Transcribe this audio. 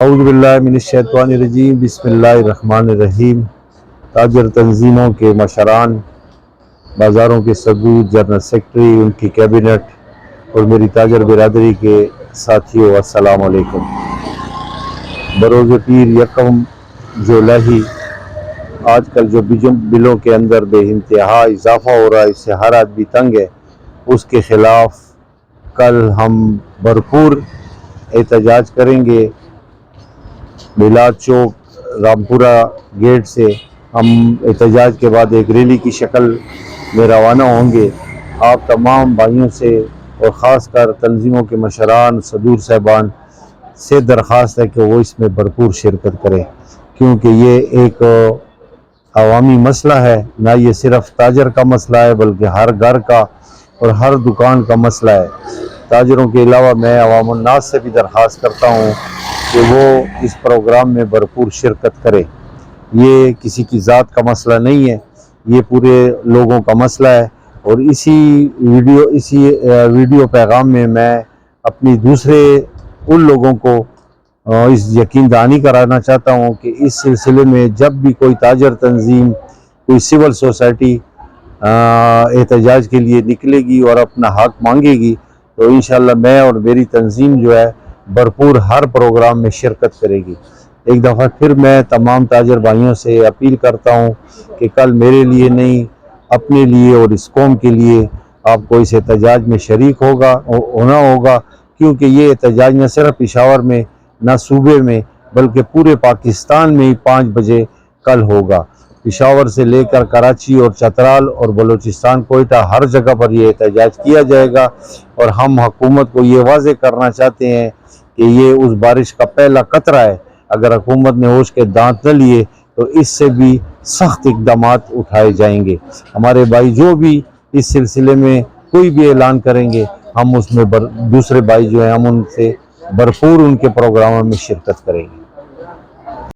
اعوذ باللہ من الشیطان الرجیم بسم اللہ الرحمن الرحیم۔ تاجر تنظیموں کے مشران، بازاروں کے صدور، جنرل سیکرٹری، ان کی کیبنٹ اور میری تاجر برادری کے ساتھیوں، السلام علیکم۔ بروز پیر یکم جولائی آج کل جو بلوں کے اندر بے انتہا اضافہ ہو رہا ہے، اس سے ہر آدمی تنگ ہے۔ اس کے خلاف کل ہم بھرپور احتجاج کریں گے۔ میلاد چوک رامپورہ گیٹ سے ہم احتجاج کے بعد ایک ریلی کی شکل میں روانہ ہوں گے۔ آپ تمام بھائیوں سے اور خاص کر تنظیموں کے مشران، صدور صاحبان سے درخواست ہے کہ وہ اس میں بھرپور شرکت کریں، کیونکہ یہ ایک عوامی مسئلہ ہے، نہ یہ صرف تاجر کا مسئلہ ہے بلکہ ہر گھر کا اور ہر دکان کا مسئلہ ہے۔ تاجروں کے علاوہ میں عوام الناس سے بھی درخواست کرتا ہوں کہ وہ اس پروگرام میں بھرپور شرکت کرے۔ یہ کسی کی ذات کا مسئلہ نہیں ہے، یہ پورے لوگوں کا مسئلہ ہے۔ اور اسی ویڈیو پیغام میں میں اپنی دوسرے ان لوگوں کو اس یقین دہانی کرانا چاہتا ہوں کہ اس سلسلے میں جب بھی کوئی تاجر تنظیم، کوئی سول سوسائٹی احتجاج کے لیے نکلے گی اور اپنا حق مانگے گی تو انشاءاللہ میں اور میری تنظیم جو ہے بھرپور ہر پروگرام میں شرکت کرے گی۔ ایک دفعہ پھر میں تمام تاجر بھائیوں سے اپیل کرتا ہوں کہ کل میرے لیے نہیں، اپنے لیے اور اس قوم کے لیے آپ کو اس احتجاج میں شریک ہونا ہوگا، کیونکہ یہ احتجاج نہ صرف پشاور میں، نہ صوبے میں، بلکہ پورے پاکستان میں ہی 5 بجے کل ہوگا۔ پشاور سے لے کر کراچی اور چترال اور بلوچستان، کوئٹہ، ہر جگہ پر یہ احتجاج کیا جائے گا۔ اور ہم حکومت کو یہ واضح کرنا چاہتے ہیں کہ یہ اس بارش کا پہلا قطرہ ہے۔ اگر حکومت نے ہوش کے دانت نہ لیے تو اس سے بھی سخت اقدامات اٹھائے جائیں گے۔ ہمارے بھائی جو بھی اس سلسلے میں کوئی بھی اعلان کریں گے، ہم اس میں دوسرے بھائی جو ہیں ہم ان سے بھرپور ان کے پروگراموں میں شرکت کریں گے۔